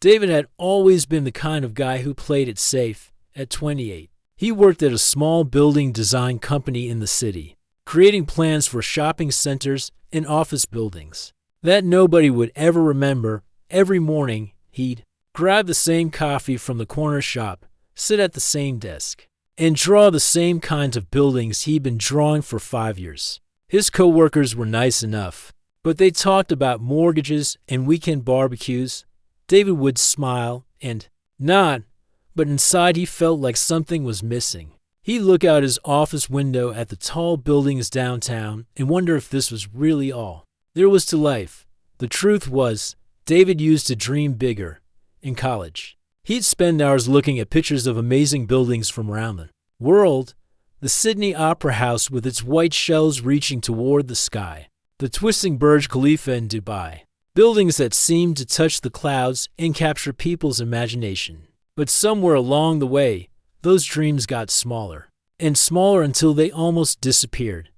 David had always been the kind of guy who played it safe. At 28, he worked at a small building design company in the city, creating plans for shopping centers and office buildings that nobody would ever remember. Every morning, he'd grab the same coffee from the corner shop, sit at the same desk, and draw the same kinds of buildings he'd been drawing for 5 years. His coworkers were nice enough, but they talked about mortgages and weekend barbecues. David would smile and nod, but inside he felt like something was missing. He'd look out his office window at the tall buildings downtown and wonder if this was really all there was to life. The truth was, David used to dream bigger. In college, he'd spend hours looking at pictures of amazing buildings from around the world. The Sydney Opera House with its white shells reaching toward the sky, the twisting Burj Khalifa in Dubai, buildings that seemed to touch the clouds and capture people's imagination. But somewhere along the way, those dreams got smaller and smaller until they almost disappeared.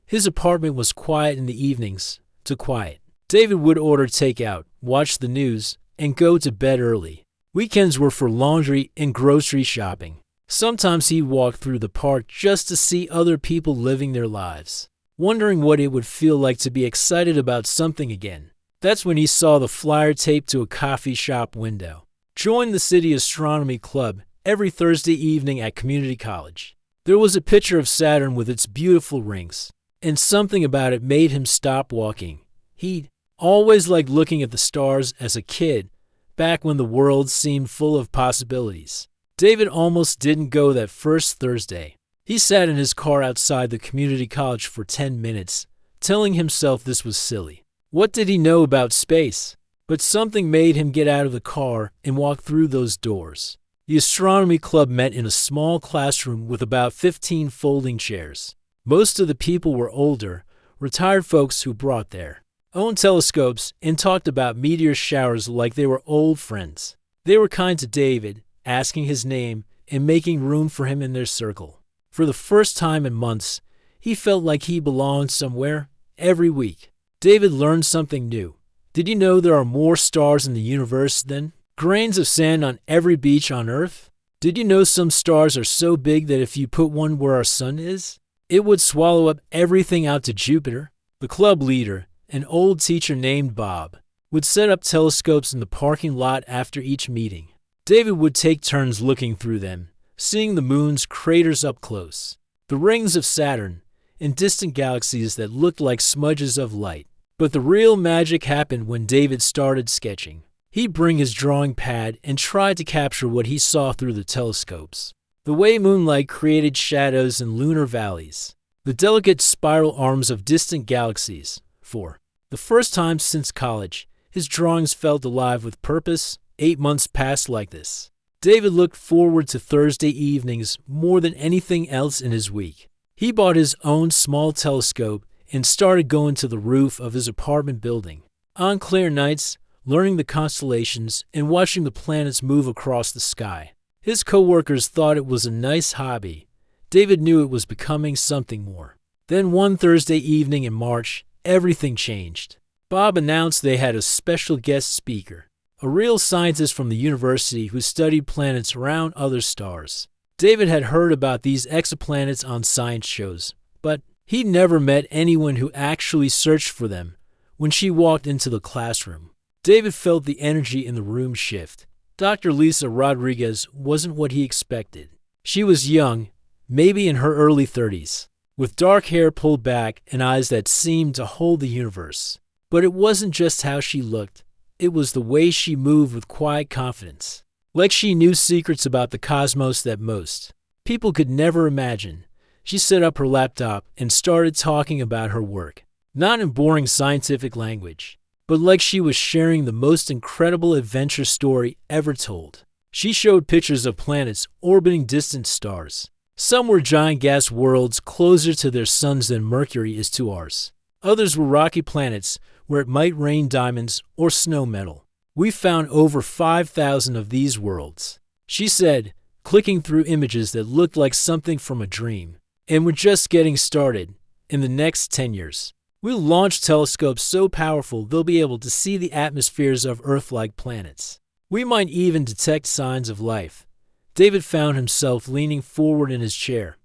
His apartment was quiet in the evenings, too quiet. David would order takeout, watch the news, and go to bed early. Weekends were for laundry and grocery shopping. Sometimes he walked through the park just to see other people living their lives, wondering what it would feel like to be excited about something again. That's when he saw the flyer taped to a coffee shop window. Join the City Astronomy Club every Thursday evening at community college. There was a picture of Saturn with its beautiful rings, and something about it made him stop walking. He'd always liked looking at the stars as a kid, back when the world seemed full of possibilities. David almost didn't go that first Thursday. He sat in his car outside the community college for 10 minutes, telling himself this was silly. What did he know about space? But something made him get out of the car and walk through those doors. The astronomy club met in a small classroom with about 15 folding chairs. Most of the people were older, retired folks who brought their own telescopes and talked about meteor showers like they were old friends. They were kind to David, asking his name and making room for him in their circle. For the first time in months, he felt like he belonged somewhere. Every week, David learned something new. Did you know there are more stars in the universe than grains of sand on every beach on Earth? Did you know some stars are so big that if you put one where our sun is, it would swallow up everything out to Jupiter? The club leader, an old teacher named Bob, would set up telescopes in the parking lot after each meeting. David would take turns looking through them, seeing the moon's craters up close, the rings of Saturn, and distant galaxies that looked like smudges of light. But the real magic happened when David started sketching. He'd bring his drawing pad and try to capture what he saw through the telescopes. The way moonlight created shadows in lunar valleys, the delicate spiral arms of distant galaxies. For the first time since college, his drawings felt alive with purpose. 8 months passed like this. David looked forward to Thursday evenings more than anything else in his week. He bought his own small telescope and started going to the roof of his apartment building. On clear nights, learning the constellations and watching the planets move across the sky. His coworkers thought it was a nice hobby. David knew it was becoming something more. Then one Thursday evening in March, everything changed. Bob announced they had a special guest speaker, a real scientist from the university who studied planets around other stars. David had heard about these exoplanets on science shows, but he'd never met anyone who actually searched for them. When she walked into the classroom, David felt the energy in the room shift. Dr. Lisa Rodriguez wasn't what he expected. She was young, maybe in her early 30s, with dark hair pulled back and eyes that seemed to hold the universe. But it wasn't just how she looked. It was the way she moved with quiet confidence, like she knew secrets about the cosmos that most people could never imagine. She set up her laptop and started talking about her work, not in boring scientific language, but like she was sharing the most incredible adventure story ever told. She showed pictures of planets orbiting distant stars. Some were giant gas worlds closer to their suns than Mercury is to ours. Others were rocky planets where it might rain diamonds or snow metal. We found over 5,000 of these worlds, she said, clicking through images that looked like something from a dream. And we're just getting started. In the next 10 years, we'll launch telescopes so powerful they'll be able to see the atmospheres of Earth-like planets. We might even detect signs of life. David found himself leaning forward in his chair.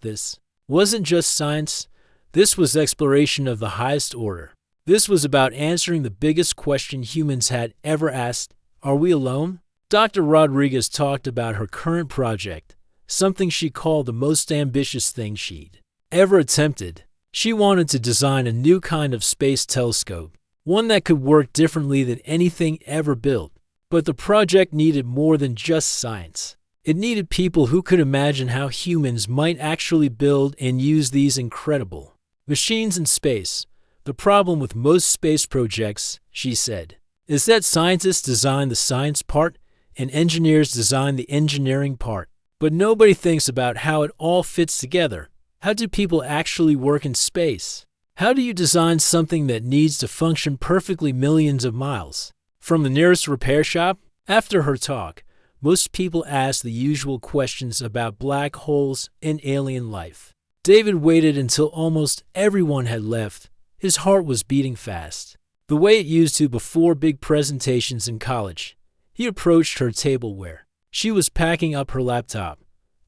This wasn't just science. This was exploration of the highest order. This was about answering the biggest question humans had ever asked. Are we alone? Dr. Rodriguez talked about her current project, something she called the most ambitious thing she'd ever attempted. She wanted to design a new kind of space telescope, one that could work differently than anything ever built. But the project needed more than just science. It needed people who could imagine how humans might actually build and use these incredible machines in space. The problem with most space projects, she said, is that scientists design the science part and engineers design the engineering part. But nobody thinks about how it all fits together. How do people actually work in space? How do you design something that needs to function perfectly millions of miles from the nearest repair shop? After her talk, most people asked the usual questions about black holes and alien life. David waited until almost everyone had left. His heart was beating fast, the way it used to before big presentations in college. He approached her table where she was packing up her laptop.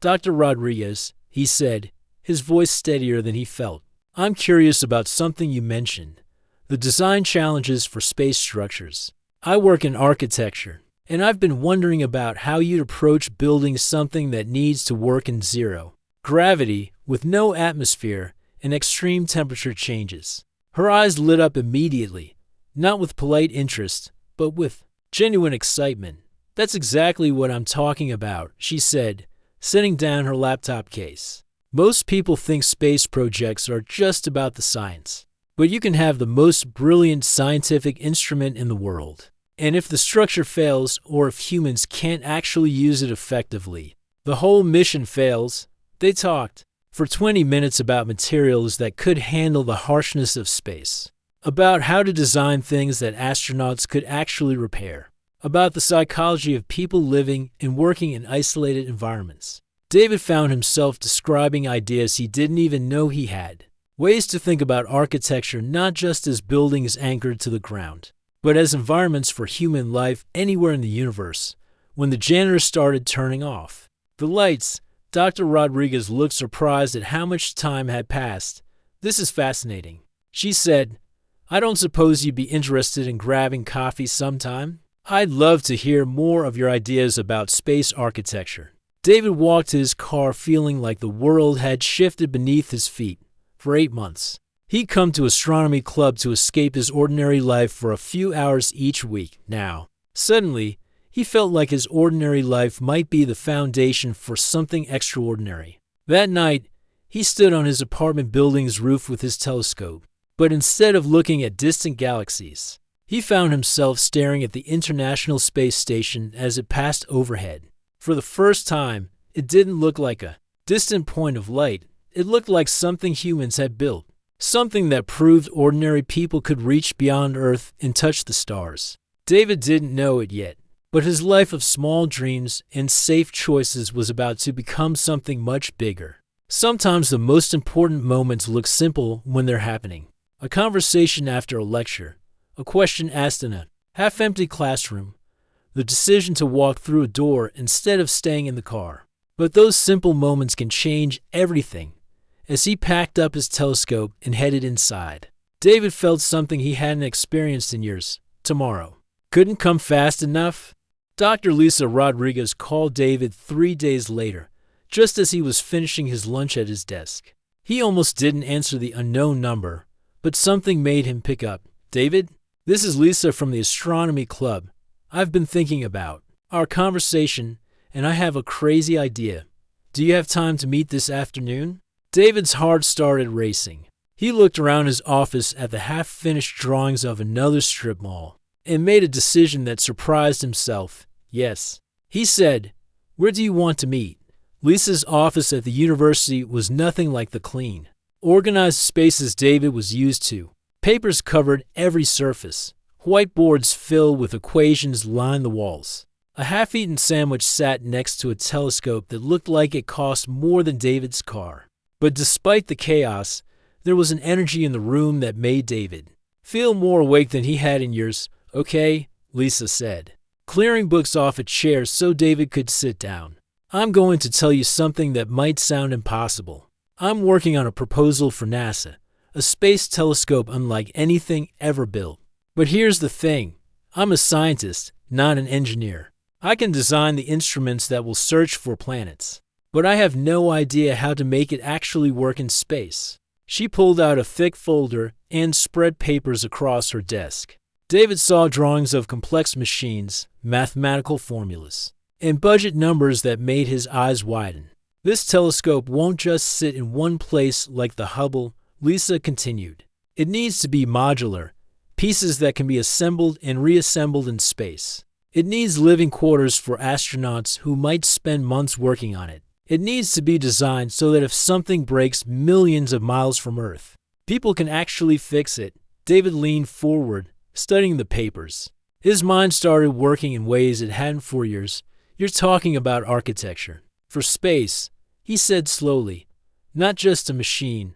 Dr. Rodriguez, he said, his voice steadier than he felt. I'm curious about something you mentioned, the design challenges for space structures. I work in architecture, and I've been wondering about how you'd approach building something that needs to work in zero gravity, with no atmosphere and extreme temperature changes. Her eyes lit up immediately, not with polite interest, but with genuine excitement. That's exactly what I'm talking about, she said, setting down her laptop case. Most people think space projects are just about the science, but you can have the most brilliant scientific instrument in the world. And if the structure fails, or if humans can't actually use it effectively, the whole mission fails. They talked for 20 minutes about materials that could handle the harshness of space, about how to design things that astronauts could actually repair, about the psychology of people living and working in isolated environments. David found himself describing ideas he didn't even know he had, ways to think about architecture not just as buildings anchored to the ground, but as environments for human life anywhere in the universe. When the janitor started turning off the lights, Dr. Rodriguez looked surprised at how much time had passed. This is fascinating, she said. I don't suppose you'd be interested in grabbing coffee sometime? I'd love to hear more of your ideas about space architecture. David walked to his car feeling like the world had shifted beneath his feet. For 8 months, he'd come to astronomy club to escape his ordinary life for a few hours each week. Now, suddenly, he felt like his ordinary life might be the foundation for something extraordinary. That night, he stood on his apartment building's roof with his telescope, but instead of looking at distant galaxies, he found himself staring at the International Space Station as it passed overhead. For the first time, it didn't look like a distant point of light. It looked like something humans had built, something that proved ordinary people could reach beyond Earth and touch the stars. David didn't know it yet, but his life of small dreams and safe choices was about to become something much bigger. Sometimes the most important moments look simple when they're happening. A conversation after a lecture, a question asked in a half-empty classroom, the decision to walk through a door instead of staying in the car. But those simple moments can change everything. As he packed up his telescope and headed inside, David felt something he hadn't experienced in years. Tomorrow couldn't come fast enough. Dr. Lisa Rodriguez called David 3 days later, just as he was finishing his lunch at his desk. He almost didn't answer the unknown number, but something made him pick up. David, this is Lisa from the Astronomy Club. I've been thinking about our conversation, and I have a crazy idea. Do you have time to meet this afternoon? David's heart started racing. He looked around his office at the half-finished drawings of another strip mall and made a decision that surprised himself. Yes, he said. Where do you want to meet? Lisa's office at the university was nothing like the clean, organized spaces David was used to. Papers covered every surface. Whiteboards filled with equations lined the walls. A half-eaten sandwich sat next to a telescope that looked like it cost more than David's car. But despite the chaos, there was an energy in the room that made David feel more awake than he had in years. Okay, Lisa said. clearing books off a chair so David could sit down. "I'm going to tell you something that might sound impossible. I'm working on a proposal for NASA, a space telescope unlike anything ever built. But here's the thing. I'm a scientist, not an engineer. I can design the instruments that will search for planets, but I have no idea how to make it actually work in space." She pulled out a thick folder and spread papers across her desk. David saw drawings of complex machines, mathematical formulas, and budget numbers that made his eyes widen. "This telescope won't just sit in one place like the Hubble," Lisa continued. "It needs to be modular, pieces that can be assembled and reassembled in space. It needs living quarters for astronauts who might spend months working on it. It needs to be designed so that if something breaks millions of miles from Earth, people can actually fix it." David leaned forward, studying the papers. His mind started working in ways it hadn't for years. "You're talking about architecture. For space," he said slowly. "Not just a machine,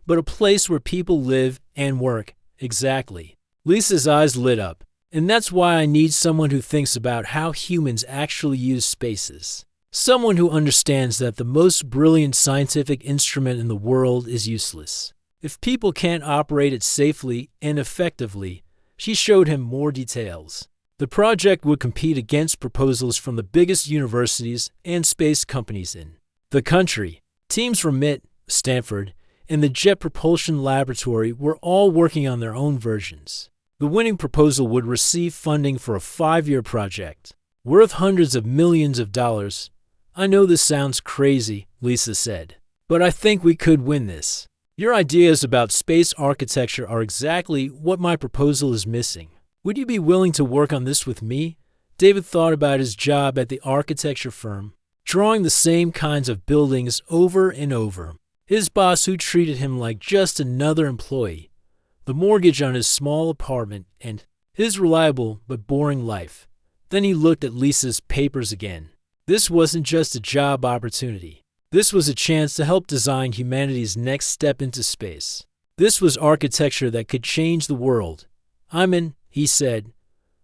but a place where people live and work." "Exactly." Lisa's eyes lit up. "And that's why I need someone who thinks about how humans actually use spaces. Someone who understands that the most brilliant scientific instrument in the world is useless if people can't operate it safely and effectively." She showed him more details. The project would compete against proposals from the biggest universities and space companies in the country. Teams from MIT, Stanford, and the Jet Propulsion Laboratory were all working on their own versions. The winning proposal would receive funding for a 5-year project, worth hundreds of millions of dollars. "I know this sounds crazy," Lisa said, "but I think we could win this. Your ideas about space architecture are exactly what my proposal is missing. Would you be willing to work on this with me?" David thought about his job at the architecture firm, drawing the same kinds of buildings over and over. His boss who treated him like just another employee, the mortgage on his small apartment, and his reliable but boring life. Then he looked at Lisa's papers again. This wasn't just a job opportunity. This was a chance to help design humanity's next step into space. This was architecture that could change the world. "I'm in," he said.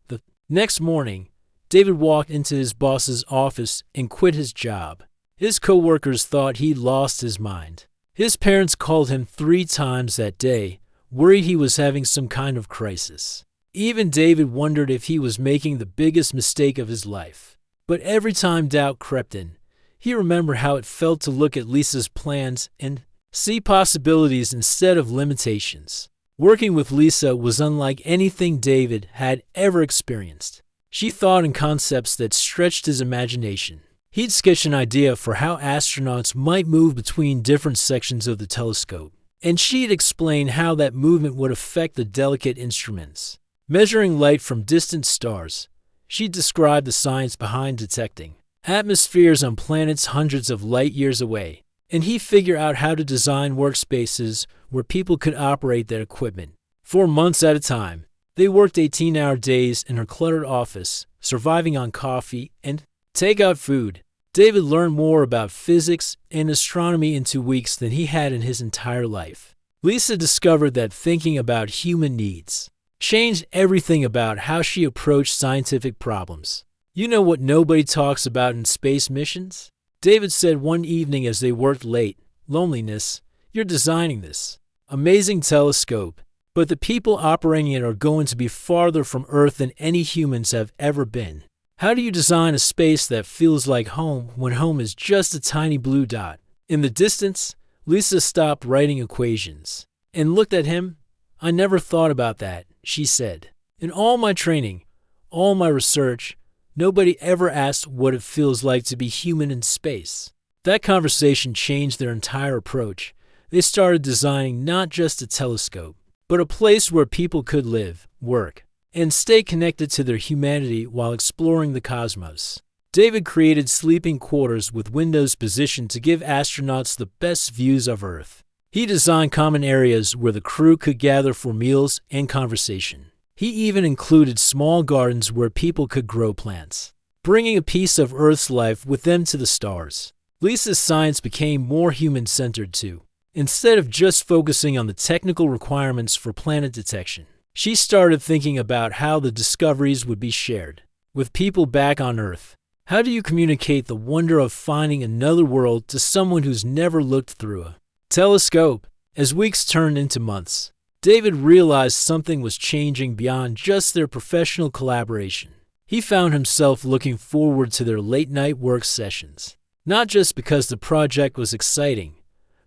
The next morning, David walked into his boss's office and quit his job. His coworkers thought he'd lost his mind. His parents called him 3 times that day, worried he was having some kind of crisis. Even David wondered if he was making the biggest mistake of his life. But every time doubt crept in, he remembered how it felt to look at Lisa's plans and see possibilities instead of limitations. Working with Lisa was unlike anything David had ever experienced. She thought in concepts that stretched his imagination. He'd sketch an idea for how astronauts might move between different sections of the telescope, and she'd explain how that movement would affect the delicate instruments. Measuring light from distant stars, she'd describe the science behind detecting atmospheres on planets hundreds of light years away, and he'd figure out how to design workspaces where people could operate their equipment. For months at a time, they worked 18-hour days in her cluttered office, surviving on coffee and takeout food. David learned more about physics and astronomy in 2 weeks than he had in his entire life. Lisa discovered that thinking about human needs changed everything about how she approached scientific problems. "You know what nobody talks about in space missions?" David said one evening as they worked late. "Loneliness. You're designing this amazing telescope, but the people operating it are going to be farther from Earth than any humans have ever been. How do you design a space that feels like home when home is just a tiny blue dot?" In the distance, Lisa stopped writing equations and looked at him. "I never thought about that," she said. "In all my training, all my research, nobody ever asked what it feels like to be human in space." That conversation changed their entire approach. They started designing not just a telescope, but a place where people could live, work, and stay connected to their humanity while exploring the cosmos. David created sleeping quarters with windows positioned to give astronauts the best views of Earth. He designed common areas where the crew could gather for meals and conversation. He even included small gardens where people could grow plants, bringing a piece of Earth's life with them to the stars. Lisa's science became more human-centered too. Instead of just focusing on the technical requirements for planet detection, she started thinking about how the discoveries would be shared. with people back on Earth. How do you communicate the wonder of finding another world to someone who's never looked through a telescope? As weeks turned into months, David realized something was changing beyond just their professional collaboration. He found himself looking forward to their late-night work sessions, not just because the project was exciting,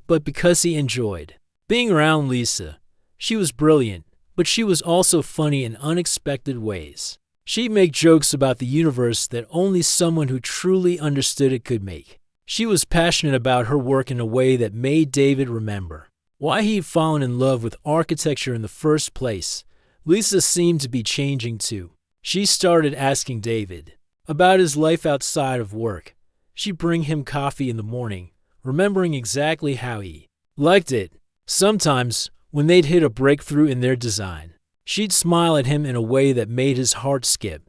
but because he enjoyed being around Lisa. She was brilliant, but she was also funny in unexpected ways. She'd make jokes about the universe that only someone who truly understood it could make. She was passionate about her work in a way that made David remember why he'd fallen in love with architecture in the first place. Lisa seemed to be changing too. She started asking David about his life outside of work. She'd bring him coffee in the morning, remembering exactly how he liked it. Sometimes, when they'd hit a breakthrough in their design, she'd smile at him in a way that made his heart skip.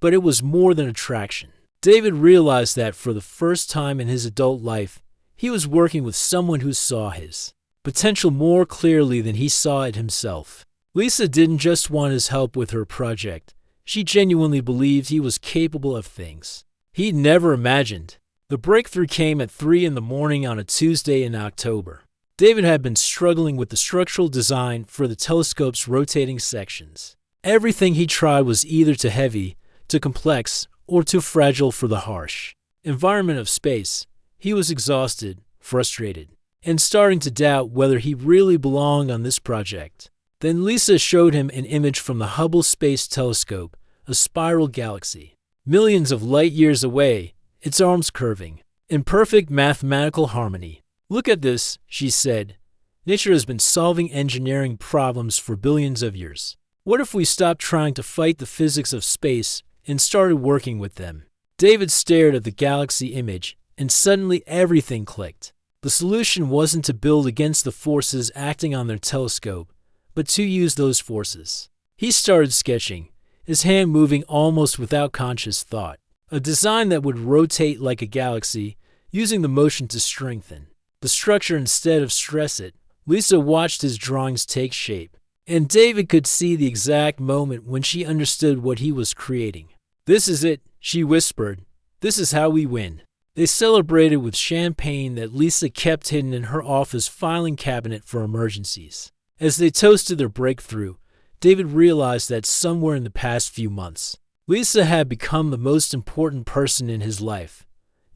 But it was more than attraction. David realized that for the first time in his adult life, he was working with someone who saw his potential more clearly than he saw it himself. Lisa didn't just want his help with her project. She genuinely believed he was capable of things he'd never imagined. The breakthrough came at 3 in the morning on a Tuesday in October. David had been struggling with the structural design for the telescope's rotating sections. Everything he tried was either too heavy, too complex, or too fragile for the harsh environment of space. He was exhausted, frustrated, and starting to doubt whether he really belonged on this project. Then Lisa showed him an image from the Hubble Space Telescope, a spiral galaxy, millions of light years away, its arms curving in perfect mathematical harmony. "Look at this," she said. "Nature has been solving engineering problems for billions of years. What if we stopped trying to fight the physics of space and started working with them?" David stared at the galaxy image, and suddenly everything clicked. The solution wasn't to build against the forces acting on their telescope, but to use those forces. He started sketching, his hand moving almost without conscious thought. A design that would rotate like a galaxy, using the motion to strengthen the structure instead of stress it. Lisa watched his drawings take shape, and David could see the exact moment when she understood what he was creating. "This is it," she whispered. "This is how we win." They celebrated with champagne that Lisa kept hidden in her office filing cabinet for emergencies. As they toasted their breakthrough, David realized that somewhere in the past few months, Lisa had become the most important person in his life,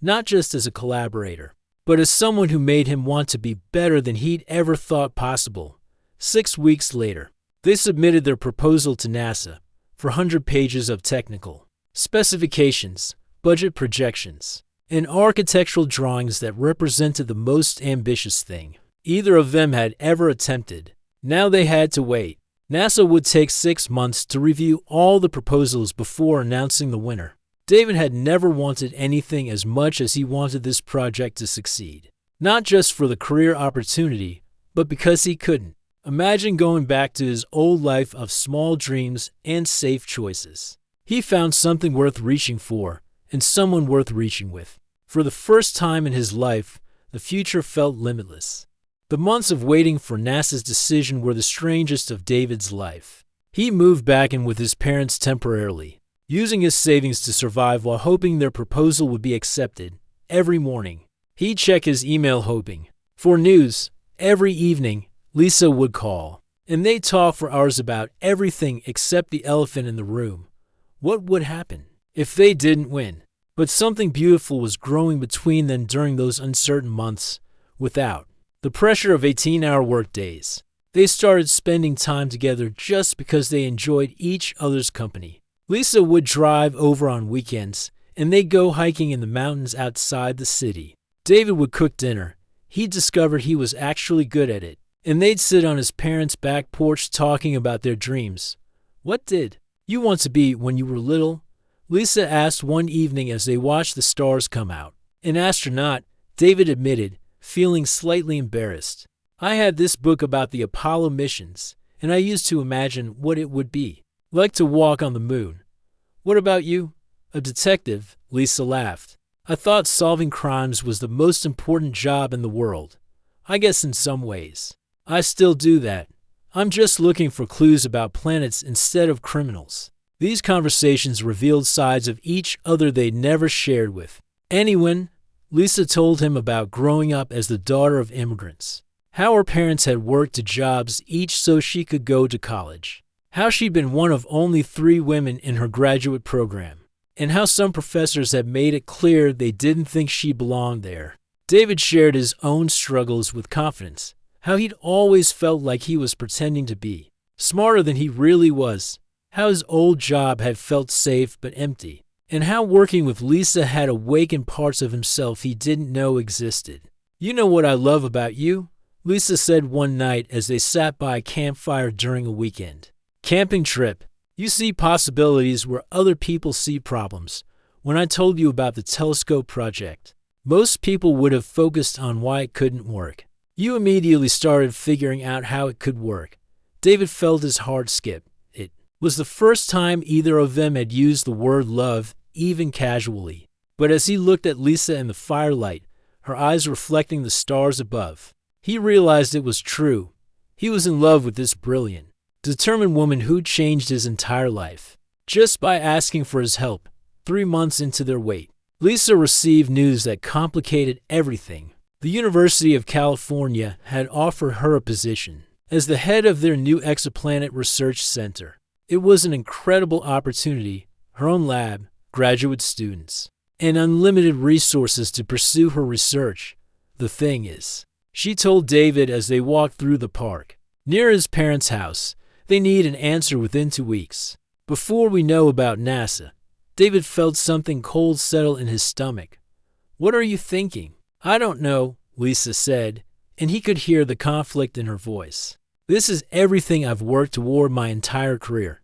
not just as a collaborator, but as someone who made him want to be better than he'd ever thought possible. 6 weeks later, they submitted their proposal to NASA for 100 pages of technical specifications, budget projections, and architectural drawings that represented the most ambitious thing either of them had ever attempted. Now they had to wait. NASA would take 6 months to review all the proposals before announcing the winner. David had never wanted anything as much as he wanted this project to succeed. Not just for the career opportunity, but because he couldn't imagine going back to his old life of small dreams and safe choices. He found something worth reaching for, and someone worth reaching with. For the first time in his life, the future felt limitless. The months of waiting for NASA's decision were the strangest of David's life. He moved back in with his parents temporarily, using his savings to survive while hoping their proposal would be accepted. Every morning, he'd check his email hoping for news. Every evening, Lisa would call, and they'd talk for hours about everything except the elephant in the room. What would happen if they didn't win? But something beautiful was growing between them during those uncertain months. Without the pressure of 18-hour workdays, they started spending time together just because they enjoyed each other's company. Lisa would drive over on weekends, and they'd go hiking in the mountains outside the city. David would cook dinner. He discovered he was actually good at it, and they'd sit on his parents' back porch talking about their dreams. "What did you want to be when you were little?" Lisa asked one evening as they watched the stars come out. "An astronaut," David admitted, feeling slightly embarrassed. "I had this book about the Apollo missions, and I used to imagine what it would be like to walk on the moon." "What about you?" "A detective," Lisa laughed. "I thought solving crimes was the most important job in the world. I guess in some ways, I still do that. I'm just looking for clues about planets instead of criminals." These conversations revealed sides of each other they'd never shared with anyone. Lisa told him about growing up as the daughter of immigrants, how her parents had worked 2 jobs each so she could go to college, how she'd been one of only 3 women in her graduate program, and how some professors had made it clear they didn't think she belonged there. David shared his own struggles with confidence, how he'd always felt like he was pretending to be smarter than he really was, how his old job had felt safe but empty, and how working with Lisa had awakened parts of himself he didn't know existed. "You know what I love about you?" Lisa said one night as they sat by a campfire during a weekend camping trip. "You see possibilities where other people see problems. When I told you about the telescope project, most people would have focused on why it couldn't work. You immediately started figuring out how it could work." David felt his heart skip. It was the first time either of them had used the word love, even casually. But as he looked at Lisa in the firelight, her eyes reflecting the stars above, he realized it was true. He was in love with this brilliant, determined woman who'd changed his entire life just by asking for his help. 3 months into their wait, Lisa received news that complicated everything. The University of California had offered her a position as the head of their new exoplanet research center. It was an incredible opportunity, her own lab, graduate students, and unlimited resources to pursue her research. "The thing is," she told David as they walked through the park near his parents' house, "they need an answer within 2 weeks. Before we know about NASA." David felt something cold settle in his stomach. "What are you thinking?" "I don't know," Lisa said, and he could hear the conflict in her voice. "This is everything I've worked toward my entire career.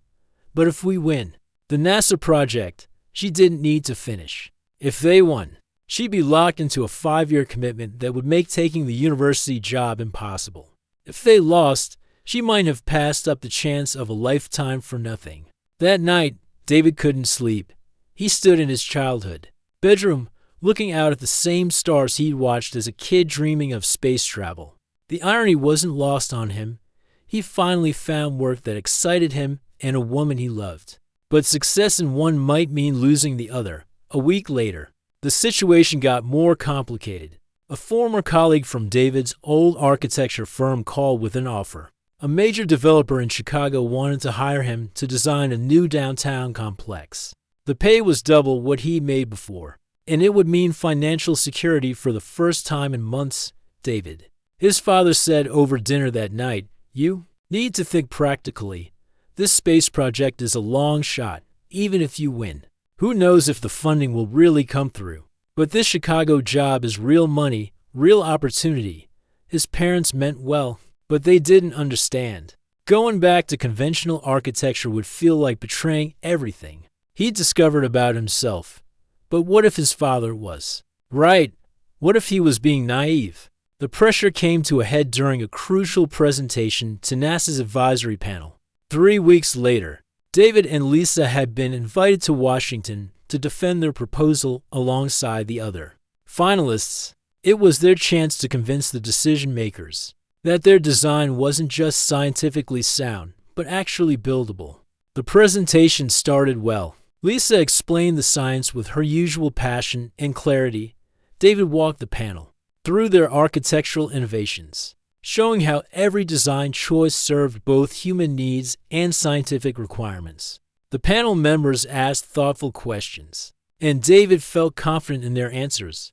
But if we win the NASA project, she didn't need to finish. If they won, she'd be locked into a 5-year commitment that would make taking the university job impossible. If they lost, she might have passed up the chance of a lifetime for nothing." That night, David couldn't sleep. He stood in his childhood bedroom, looking out at the same stars he'd watched as a kid dreaming of space travel. The irony wasn't lost on him. He finally found work that excited him and a woman he loved. But success in one might mean losing the other. A week later, the situation got more complicated. A former colleague from David's old architecture firm called with an offer. A major developer in Chicago wanted to hire him to design a new downtown complex. The pay was double what he made before, and it would mean financial security for the first time in months. David, his father said over dinner that night, "You need to think practically. This space project is a long shot, even if you win. Who knows if the funding will really come through? But this Chicago job is real money, real opportunity." His parents meant well, but they didn't understand. Going back to conventional architecture would feel like betraying everything he'd discovered about himself. But what if his father was right? What if he was being naive? The pressure came to a head during a crucial presentation to NASA's advisory panel. 3 weeks later, David and Lisa had been invited to Washington to defend their proposal alongside the other finalists. It was their chance to convince the decision-makers that their design wasn't just scientifically sound, but actually buildable. The presentation started well. Lisa explained the science with her usual passion and clarity. David walked the panel through their architectural innovations, showing how every design choice served both human needs and scientific requirements. The panel members asked thoughtful questions, and David felt confident in their answers.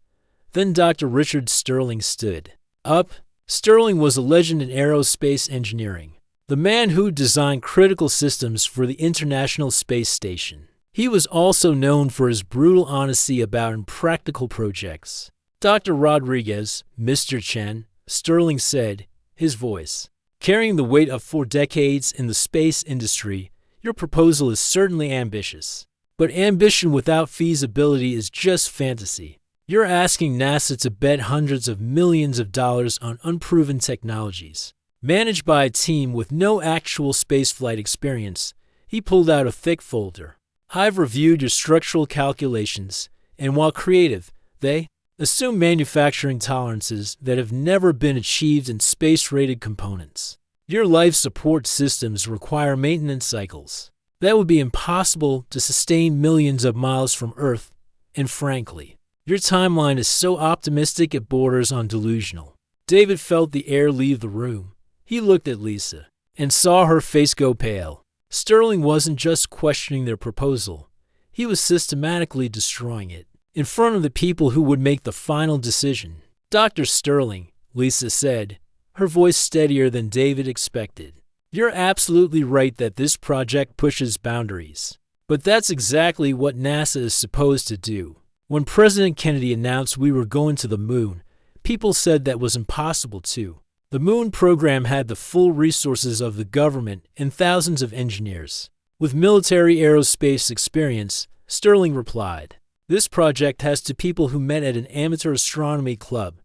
Then Dr. Richard Sterling stood up. Sterling was a legend in aerospace engineering, the man who designed critical systems for the International Space Station. He was also known for his brutal honesty about impractical projects. "Dr. Rodriguez, Mr. Chen," Sterling said, his voice carrying the weight of 4 decades in the space industry, "your proposal is certainly ambitious. But ambition without feasibility is just fantasy. You're asking NASA to bet hundreds of millions of dollars on unproven technologies, managed by a team with no actual spaceflight experience." He pulled out a thick folder. "I've reviewed your structural calculations, and while creative, they assume manufacturing tolerances that have never been achieved in space-rated components. Your life support systems require maintenance cycles That would be impossible to sustain millions of miles from Earth, and frankly, your timeline is so optimistic it borders on delusional. David felt the air leave the room. He looked at Lisa and saw her face go pale. Sterling wasn't just questioning their proposal. He was systematically destroying it, in front of the people who would make the final decision. Dr. Sterling, Lisa said, her voice steadier than David expected. You're absolutely right that this project pushes boundaries. But that's exactly what NASA is supposed to do. When President Kennedy announced we were going to the moon, people said that was impossible too. The moon program had the full resources of the government and thousands of engineers. With military aerospace experience, Sterling replied, this project has two people who met at an amateur astronomy club.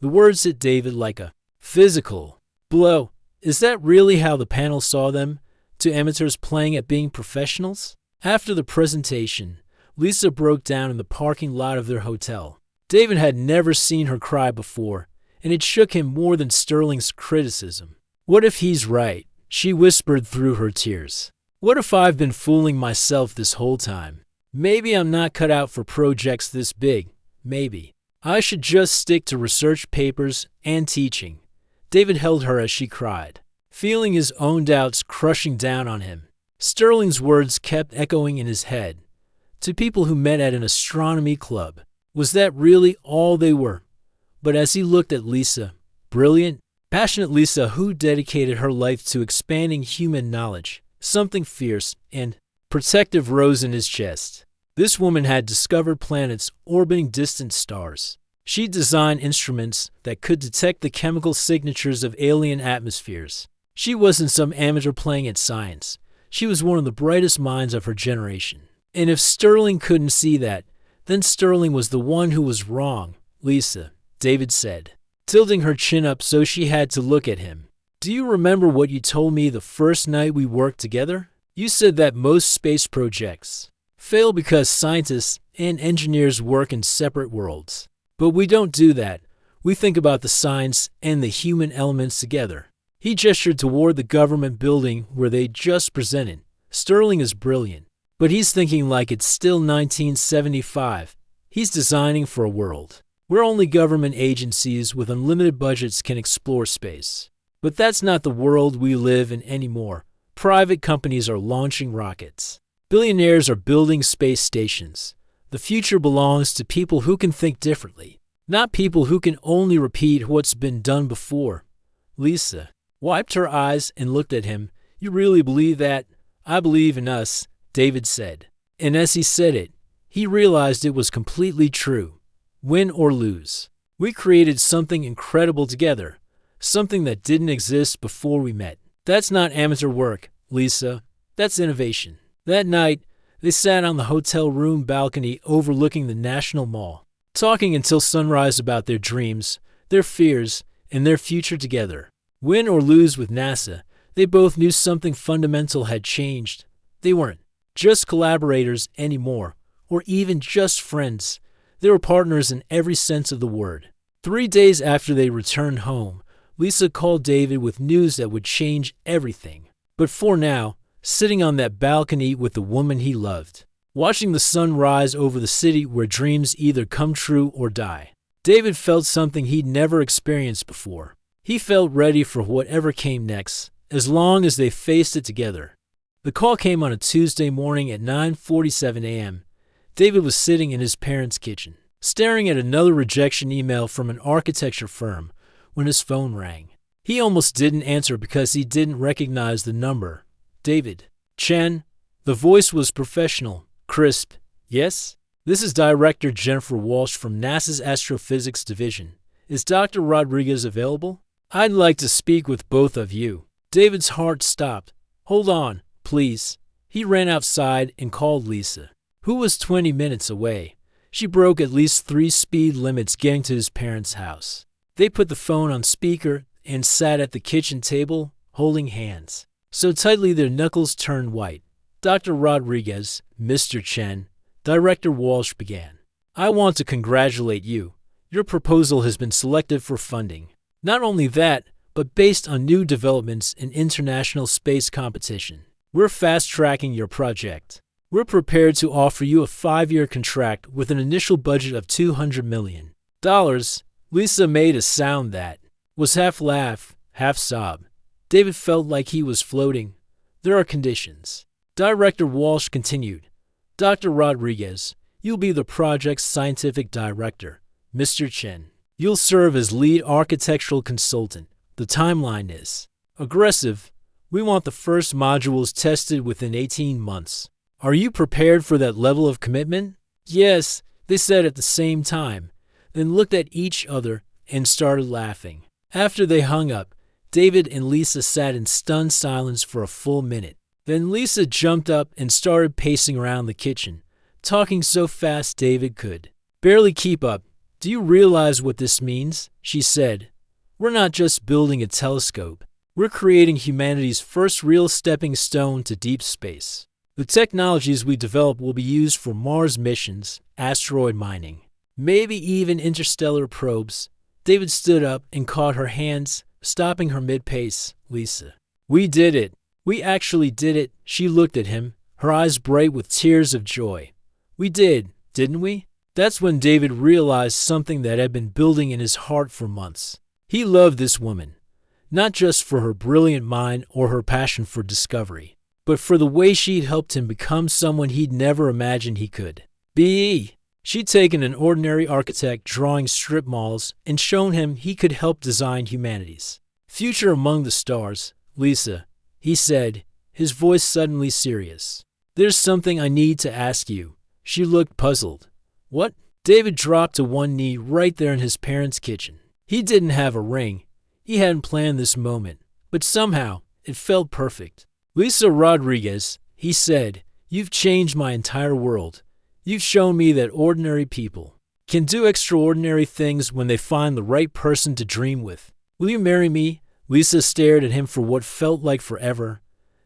The words hit David like a physical blow. Is that really how the panel saw them? Two amateurs playing at being professionals? After the presentation, Lisa broke down in the parking lot of their hotel. David had never seen her cry before, and it shook him more than Sterling's criticism. What if he's right? She whispered through her tears. What if I've been fooling myself this whole time? Maybe I'm not cut out for projects this big. Maybe I should just stick to research papers and teaching. David held her as she cried, feeling his own doubts crushing down on him. Sterling's words kept echoing in his head. To people who met at an astronomy club, was that really all they were? But as he looked at Lisa, brilliant, passionate Lisa who dedicated her life to expanding human knowledge, something fierce and protective rose in his chest. This woman had discovered planets orbiting distant stars. She designed instruments that could detect the chemical signatures of alien atmospheres. She wasn't some amateur playing at science. She was one of the brightest minds of her generation. And if Sterling couldn't see that, then Sterling was the one who was wrong. Lisa, David said, tilting her chin up so she had to look at him. Do you remember what you told me the first night we worked together? You said that most space projects fail because scientists and engineers work in separate worlds. But we don't do that. We think about the science and the human elements together. He gestured toward the government building where they just presented. Sterling is brilliant, but he's thinking like it's still 1975. He's designing for a world where only government agencies with unlimited budgets can explore space. But that's not the world we live in anymore. Private companies are launching rockets. Billionaires are building space stations. The future belongs to people who can think differently, not people who can only repeat what's been done before. Lisa wiped her eyes and looked at him. You really believe that? I believe in us, David said. And as he said it, he realized it was completely true. Win or lose, we created something incredible together, something that didn't exist before we met. That's not amateur work, Lisa. That's innovation. That night, they sat on the hotel room balcony overlooking the National Mall, talking until sunrise about their dreams, their fears, and their future together. Win or lose with NASA, they both knew something fundamental had changed. They weren't just collaborators anymore, or even just friends. They were partners in every sense of the word. 3 days after they returned home, Lisa called David with news that would change everything. But for now, sitting on that balcony with the woman he loved, watching the sun rise over the city where dreams either come true or die, David felt something he'd never experienced before. He felt ready for whatever came next, as long as they faced it together. The call came on a Tuesday morning at 9:47 a.m. David was sitting in his parents' kitchen, staring at another rejection email from an architecture firm when his phone rang. He almost didn't answer because he didn't recognize the number. David. Chen. The voice was professional, crisp. Yes? This is Director Jennifer Walsh from NASA's Astrophysics Division. Is Dr. Rodriguez available? I'd like to speak with both of you. David's heart stopped. Hold on, please. He ran outside and called Lisa, who was 20 minutes away. She broke at least 3 speed limits getting to his parents' house. They put the phone on speaker and sat at the kitchen table, holding hands, so tightly their knuckles turned white. Dr. Rodriguez, Mr. Chen, Director Walsh began. I want to congratulate you. Your proposal has been selected for funding. Not only that, but based on new developments in international space competition. We're fast-tracking your project. We're prepared to offer you a 5-year contract with an initial budget of $200 million. Lisa made a sound that was half laugh, half sob. David felt like he was floating. There are conditions. Director Walsh continued. Dr. Rodriguez, you'll be the project's scientific director. Mr. Chen, you'll serve as lead architectural consultant. The timeline is aggressive. We want the first modules tested within 18 months. Are you prepared for that level of commitment? Yes, they said at the same time, then looked at each other and started laughing. After they hung up, David and Lisa sat in stunned silence for a full minute. Then Lisa jumped up and started pacing around the kitchen, talking so fast David could barely keep up. Do you realize what this means? She said. We're not just building a telescope. We're creating humanity's first real stepping stone to deep space. The technologies we develop will be used for Mars missions, asteroid mining, maybe even interstellar probes. David stood up and caught her hands, stopping her mid-pace. Lisa, we did it. We actually did it. She looked at him, her eyes bright with tears of joy. We did, didn't we? That's when David realized something that had been building in his heart for months. He loved this woman, not just for her brilliant mind or her passion for discovery, but for the way she'd helped him become someone he'd never imagined he could be. She'd taken an ordinary architect drawing strip malls and shown him he could help design humanity's future among the stars. Lisa, he said, his voice suddenly serious. There's something I need to ask you. She looked puzzled. What? David dropped to one knee right there in his parents' kitchen. He didn't have a ring. He hadn't planned this moment, but somehow it felt perfect. Lisa Rodriguez, he said, you've changed my entire world. You've shown me that ordinary people can do extraordinary things when they find the right person to dream with. Will you marry me? Lisa stared at him for what felt like forever.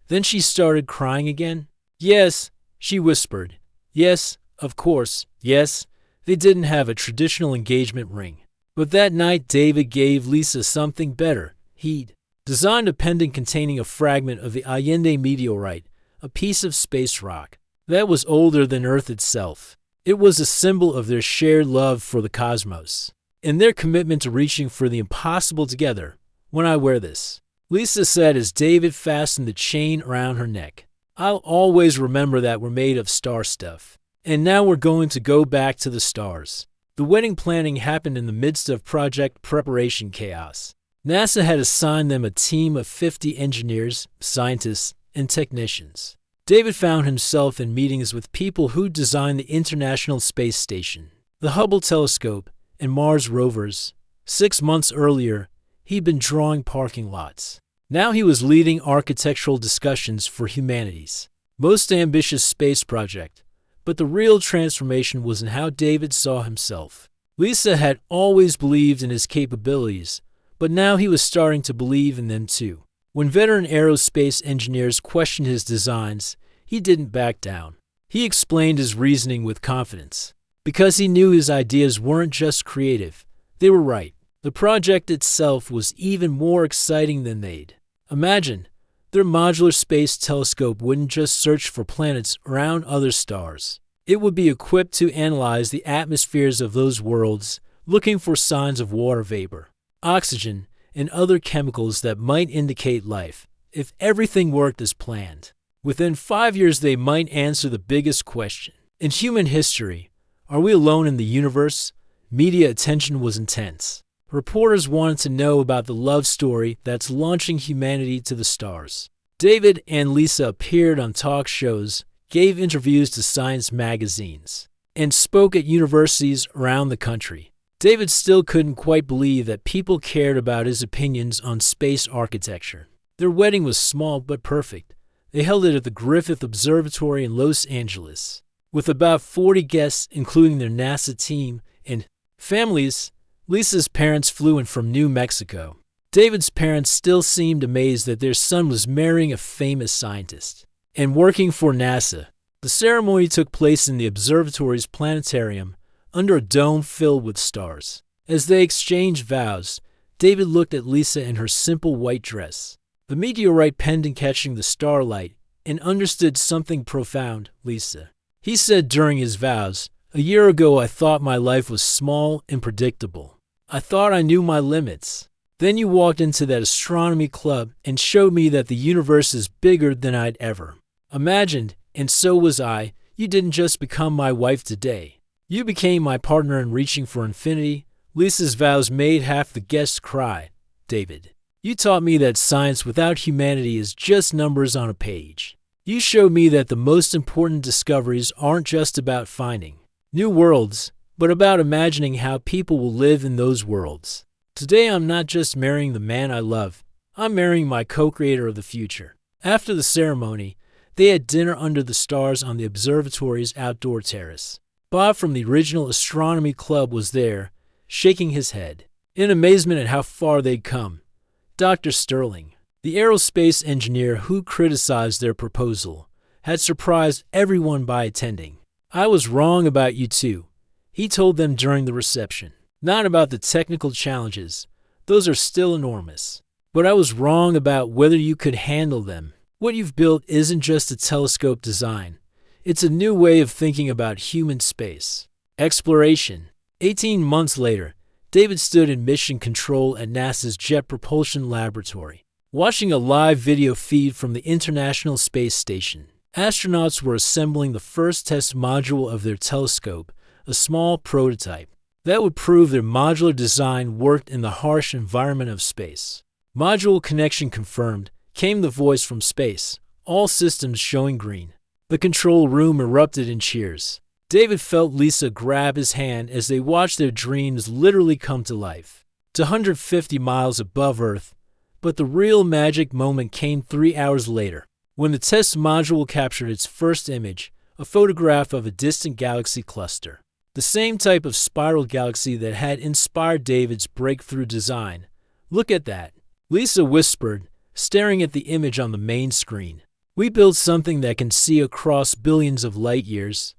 Then she started crying again. Yes, she whispered. Yes, of course, yes. They didn't have a traditional engagement ring. But that night David gave Lisa something better. He'd designed a pendant containing a fragment of the Allende meteorite, a piece of space rock that was older than Earth itself. It was a symbol of their shared love for the cosmos and their commitment to reaching for the impossible together. When I wear this, Lisa said as David fastened the chain around her neck, I'll always remember that we're made of star stuff. And now we're going to go back to the stars. The wedding planning happened in the midst of project preparation chaos. NASA had assigned them a team of 50 engineers, scientists, and technicians. David found himself in meetings with people who designed the International Space Station, the Hubble telescope, and Mars rovers. 6 months earlier, he'd been drawing parking lots. Now he was leading architectural discussions for humanity's most ambitious space project. But the real transformation was in how David saw himself. Lisa had always believed in his capabilities, but now he was starting to believe in them too. When veteran aerospace engineers questioned his designs, he didn't back down. He explained his reasoning with confidence. Because he knew his ideas weren't just creative, they were right. The project itself was even more exciting than they'd imagined. Their modular space telescope wouldn't just search for planets around other stars. It would be equipped to analyze the atmospheres of those worlds, looking for signs of water vapor, oxygen, and other chemicals that might indicate life. If everything worked as planned, within 5 years they might answer the biggest question in human history. Are we alone in the universe? Media attention was intense. Reporters wanted to know about the love story that's launching humanity to the stars. David and Lisa appeared on talk shows, gave interviews to science magazines, and spoke at universities around the country. David still couldn't quite believe that people cared about his opinions on space architecture. Their wedding was small but perfect. They held it at the Griffith Observatory in Los Angeles, with about 40 guests, including their NASA team and families. Lisa's parents flew in from New Mexico. David's parents still seemed amazed that their son was marrying a famous scientist and working for NASA. The ceremony took place in the observatory's planetarium under a dome filled with stars. As they exchanged vows, David looked at Lisa in her simple white dress, the meteorite pendant catching the starlight, and understood something profound, Lisa. He said during his vows, "A year ago I thought my life was small and predictable. I thought I knew my limits. Then you walked into that astronomy club and showed me that the universe is bigger than I'd ever imagined, and so was I. You didn't just become my wife today. You became my partner in reaching for infinity." Lisa's vows made half the guests cry. "David, you taught me that science without humanity is just numbers on a page. You showed me that the most important discoveries aren't just about finding new worlds, but about imagining how people will live in those worlds. Today I'm not just marrying the man I love, I'm marrying my co-creator of the future." After the ceremony, they had dinner under the stars on the observatory's outdoor terrace. Bob from the original astronomy club was there, shaking his head in amazement at how far they'd come. Dr. Sterling, the aerospace engineer who criticized their proposal, had surprised everyone by attending. "I was wrong about you too," he told them during the reception. "Not about the technical challenges, those are still enormous, but I was wrong about whether you could handle them. What you've built isn't just a telescope design, it's a new way of thinking about human space exploration." 18 months later, David stood in mission control at NASA's Jet Propulsion Laboratory, watching a live video feed from the International Space Station. Astronauts were assembling the first test module of their telescope, a small prototype that would prove their modular design worked in the harsh environment of space. "Module connection confirmed," came the voice from space, all systems showing green. The control room erupted in cheers. David felt Lisa grab his hand as they watched their dreams literally come to life. To 150 miles above Earth, but the real magic moment came 3 hours later, when the test module captured its first image, a photograph of a distant galaxy cluster. The same type of spiral galaxy that had inspired David's breakthrough design. "Look at that," Lisa whispered, staring at the image on the main screen. "We built something that can see across billions of light years."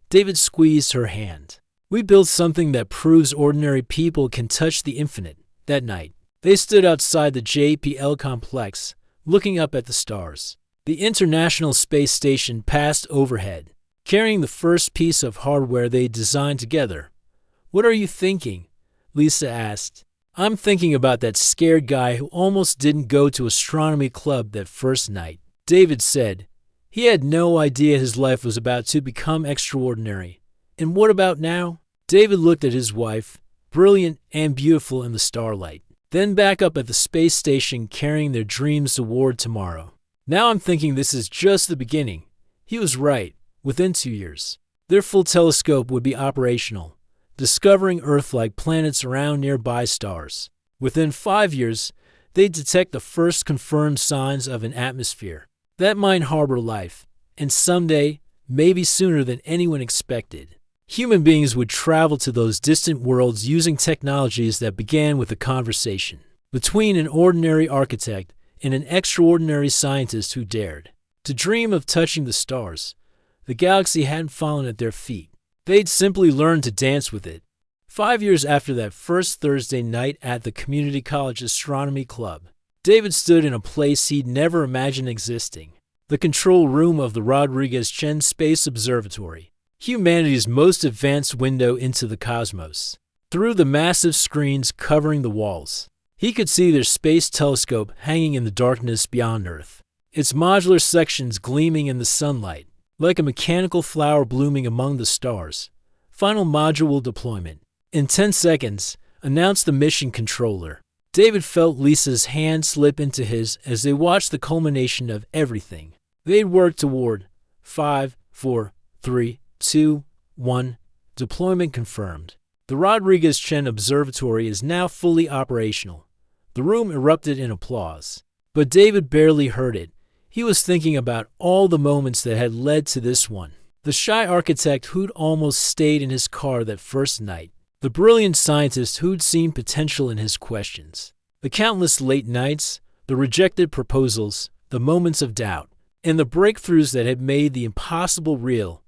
David squeezed her hand. "We built something that proves ordinary people can touch the infinite." That night, they stood outside the JPL complex, looking up at the stars. The International Space Station passed overhead, carrying the first piece of hardware they designed together. "What are you thinking?" Lisa asked. "I'm thinking about that scared guy who almost didn't go to astronomy club that first night," David said. He had no idea his life was about to become extraordinary. "And what about now?" David looked at his wife, brilliant and beautiful in the starlight, then back up at the space station carrying their dreams toward tomorrow. "Now I'm thinking this is just the beginning." He was right. Within 2 years, their full telescope would be operational, discovering Earth-like planets around nearby stars. Within 5 years, they'd detect the first confirmed signs of an atmosphere that might harbor life, and someday, maybe sooner than anyone expected, human beings would travel to those distant worlds using technologies that began with a conversation between an ordinary architect and an extraordinary scientist who dared to dream of touching the stars. The galaxy hadn't fallen at their feet. They'd simply learned to dance with it. 5 years after that first Thursday night at the Community College Astronomy Club, David stood in a place he'd never imagined existing, the control room of the Rodriguez-Chen Space Observatory, humanity's most advanced window into the cosmos. Through the massive screens covering the walls, he could see their space telescope hanging in the darkness beyond Earth, its modular sections gleaming in the sunlight, like a mechanical flower blooming among the stars. "Final module deployment in 10 seconds, announced the mission controller. David felt Lisa's hand slip into his as they watched the culmination of everything they'd worked toward. 5, 4, 3, 2, 1. Deployment confirmed. The Rodriguez-Chen Observatory is now fully operational. The room erupted in applause, but David barely heard it. He was thinking about all the moments that had led to this one. The shy architect who'd almost stayed in his car that first night. The brilliant scientist who'd seen potential in his questions. The countless late nights, the rejected proposals, the moments of doubt, and the breakthroughs that had made the impossible real.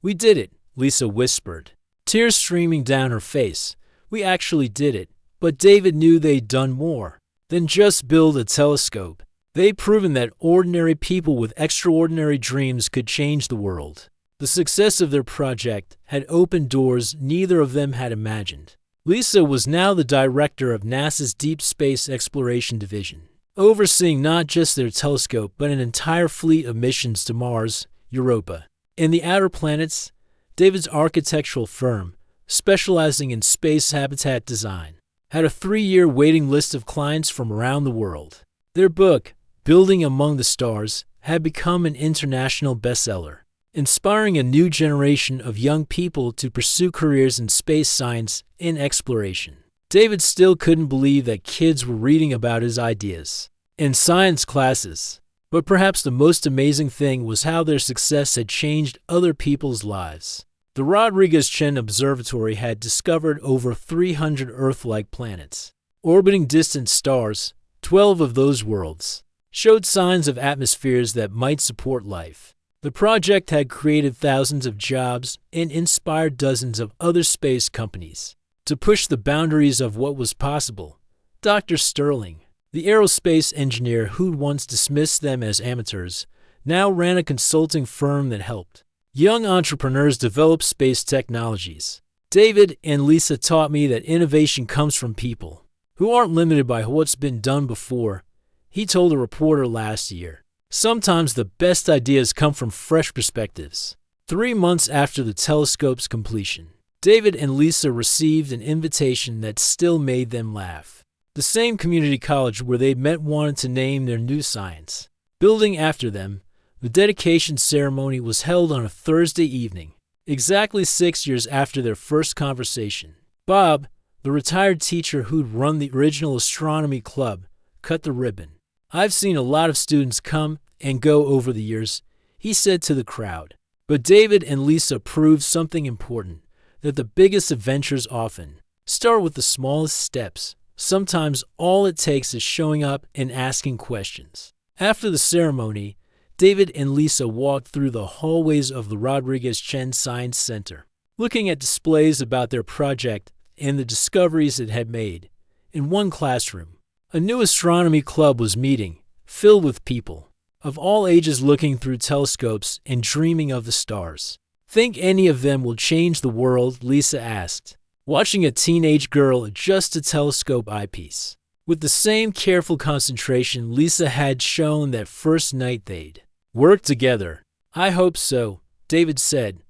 "We did it," Lisa whispered, tears streaming down her face. "We actually did it." But David knew they'd done more than just build a telescope. They'd proven that ordinary people with extraordinary dreams could change the world. The success of their project had opened doors neither of them had imagined. Lisa was now the director of NASA's Deep Space Exploration Division, overseeing not just their telescope but an entire fleet of missions to Mars, Europa, and the outer planets. David's architectural firm, specializing in space habitat design, had a 3-year waiting list of clients from around the world. Their book, Building Among the Stars, had become an international bestseller, inspiring a new generation of young people to pursue careers in space science and exploration. David still couldn't believe that kids were reading about his ideas in science classes. But perhaps the most amazing thing was how their success had changed other people's lives. The Rodriguez-Chen Observatory had discovered over 300 Earth-like planets. Orbiting distant stars, 12 of those worlds showed signs of atmospheres that might support life. The project had created thousands of jobs and inspired dozens of other space companies to push the boundaries of what was possible. Dr. Sterling, the aerospace engineer who'd once dismissed them as amateurs, now ran a consulting firm that helped young entrepreneurs develop space technologies. David and Lisa taught me that innovation comes from people who aren't limited by what's been done before, he told a reporter last year. Sometimes the best ideas come from fresh perspectives. 3 months after the telescope's completion, David and Lisa received an invitation that still made them laugh. The same community college where they'd met wanted to name their new science building after them. The dedication ceremony was held on a Thursday evening, exactly 6 years after their first conversation. Bob, the retired teacher who'd run the original astronomy club, cut the ribbon. I've seen a lot of students come and go over the years, he said to the crowd. But David and Lisa proved something important, that the biggest adventures often start with the smallest steps. Sometimes all it takes is showing up and asking questions. After the ceremony, David and Lisa walked through the hallways of the Rodriguez-Chen Science Center, looking at displays about their project and the discoveries it had made. In one classroom, a new astronomy club was meeting, filled with people of all ages looking through telescopes and dreaming of the stars. Think any of them will change the world? Lisa asked, watching a teenage girl adjust a telescope eyepiece. With the same careful concentration Lisa had shown that first night they'd work together. I hope so, David said.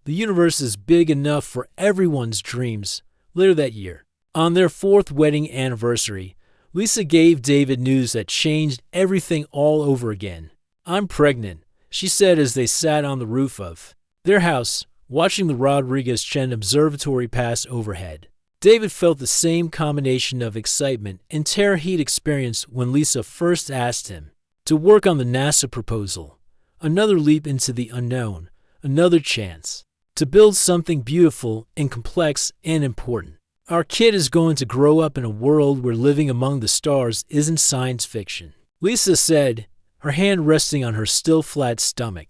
The universe is big enough for everyone's dreams. Later that year, on their 4th wedding anniversary, Lisa gave David news that changed everything all over again. I'm pregnant, she said as they sat on the roof of their house, watching the Rodriguez-Chen Observatory pass overhead. David felt the same combination of excitement and terror he'd experienced when Lisa first asked him to work on the NASA proposal. Another leap into the unknown, another chance to build something beautiful and complex and important. Our kid is going to grow up in a world where living among the stars isn't science fiction, Lisa said, her hand resting on her still flat stomach.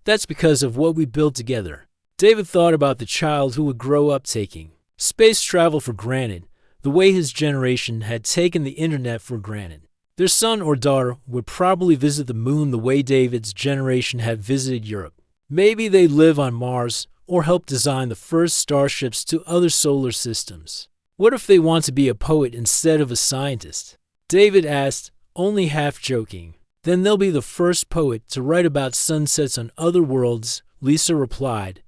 That's because of what we built together. David thought about the child who would grow up taking space travel for granted, the way his generation had taken the internet for granted. Their son or daughter would probably visit the moon the way David's generation had visited Europe. Maybe they'd live on Mars or help design the first starships to other solar systems. What if they want to be a poet instead of a scientist? David asked, only half joking. Then they'll be the first poet to write about sunsets on other worlds, Lisa replied.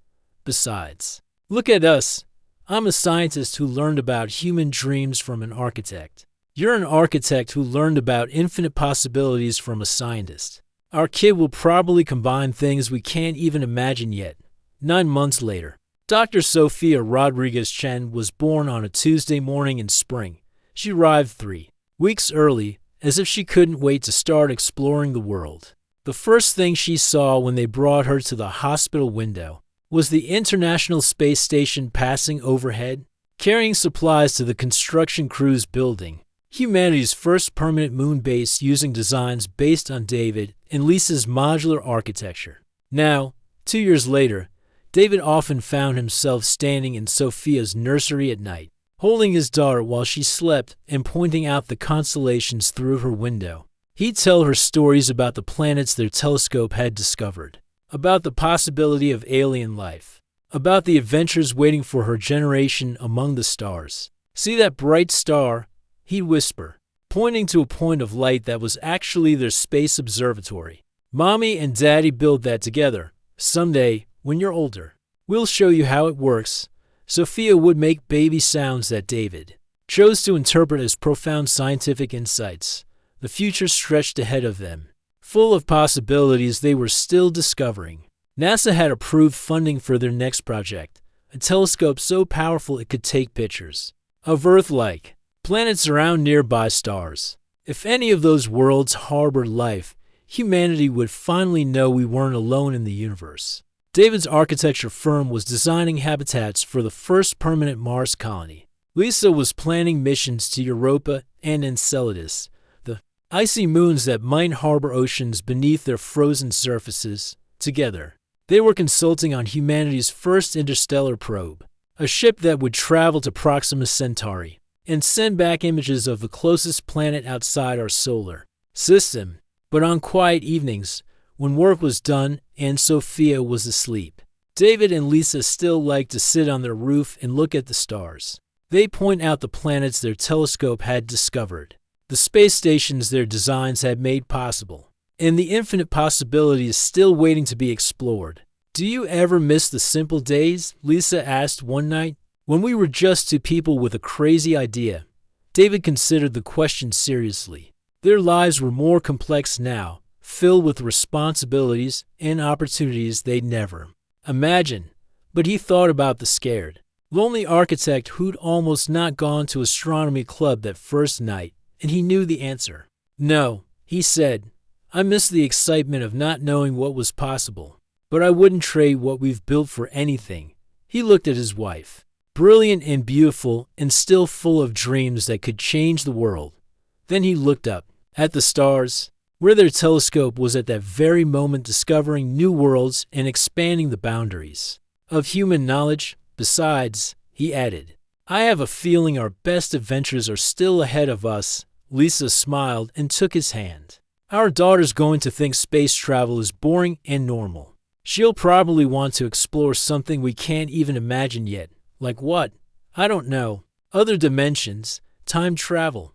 Besides, look at us. I'm a scientist who learned about human dreams from an architect. You're an architect who learned about infinite possibilities from a scientist. Our kid will probably combine things we can't even imagine yet. 9 months later, Dr. Sophia Rodriguez-Chen was born on a Tuesday morning in spring. She arrived 3 weeks early, as if she couldn't wait to start exploring the world. The first thing she saw when they brought her to the hospital window was the International Space Station passing overhead, carrying supplies to the construction crew's building, humanity's first permanent moon base using designs based on David and Lisa's modular architecture. Now, 2 years later, David often found himself standing in Sophia's nursery at night, holding his daughter while she slept and pointing out the constellations through her window. He'd tell her stories about the planets their telescope had discovered, about the possibility of alien life, about the adventures waiting for her generation among the stars. "See that bright star?" he'd whisper, pointing to a point of light that was actually their space observatory. "Mommy and Daddy built that together. Someday, when you're older, we'll show you how it works." Sophia would make baby sounds that David chose to interpret as profound scientific insights. The future stretched ahead of them, full of possibilities they were still discovering. NASA had approved funding for their next project, a telescope so powerful it could take pictures of Earth-like planets around nearby stars. If any of those worlds harbored life, humanity would finally know we weren't alone in the universe. David's architecture firm was designing habitats for the first permanent Mars colony. Lisa was planning missions to Europa and Enceladus, the icy moons that might harbor oceans beneath their frozen surfaces. Together, they were consulting on humanity's first interstellar probe, a ship that would travel to Proxima Centauri and send back images of the closest planet outside our solar system. But on quiet evenings, when work was done and Sophia was asleep, David and Lisa still liked to sit on their roof and look at the stars. They'd point out the planets their telescope had discovered, the space stations their designs had made possible, and the infinite possibilities still waiting to be explored. "Do you ever miss the simple days?" Lisa asked one night. "When we were just two people with a crazy idea." David considered the question seriously. Their lives were more complex now, filled with responsibilities and opportunities they'd never imagined. But he thought about the scared, lonely architect who'd almost not gone to astronomy club that first night, and he knew the answer. "No," he said. "I miss the excitement of not knowing what was possible, but I wouldn't trade what we've built for anything." He looked at his wife, brilliant and beautiful and still full of dreams that could change the world. Then he looked up at the stars, where their telescope was at that very moment discovering new worlds and expanding the boundaries of human knowledge. "Besides," he added, "I have a feeling our best adventures are still ahead of us." Lisa smiled and took his hand. "Our daughter's going to think space travel is boring and normal. She'll probably want to explore something we can't even imagine yet." "Like what?" "I don't know. Other dimensions, time travel.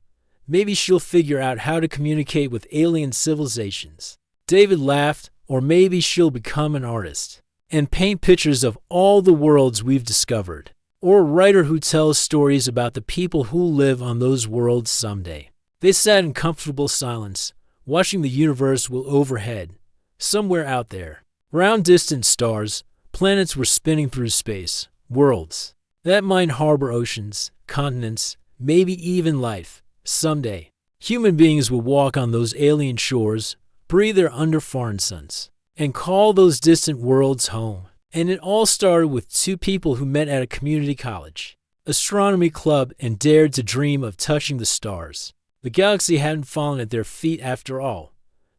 Maybe she'll figure out how to communicate with alien civilizations." David laughed. "Or maybe she'll become an artist and paint pictures of all the worlds we've discovered. Or a writer who tells stories about the people who live on those worlds someday." They sat in comfortable silence, watching the universe well overhead. Somewhere out there, around distant stars, planets were spinning through space, worlds that might harbor oceans, continents, maybe even life. Someday, human beings will walk on those alien shores, breathe there under foreign suns, and call those distant worlds home. And it all started with two people who met at a community college astronomy club and dared to dream of touching the stars. The galaxy hadn't fallen at their feet after all.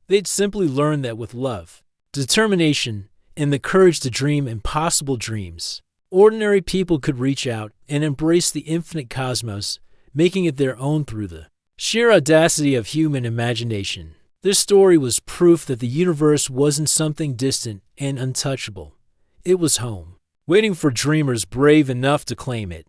They'd simply learned that with love, determination, and the courage to dream impossible dreams, ordinary people could reach out and embrace the infinite cosmos, making it their own through the sheer audacity of human imagination. Their story was proof that the universe wasn't something distant and untouchable. It was home, waiting for dreamers brave enough to claim it.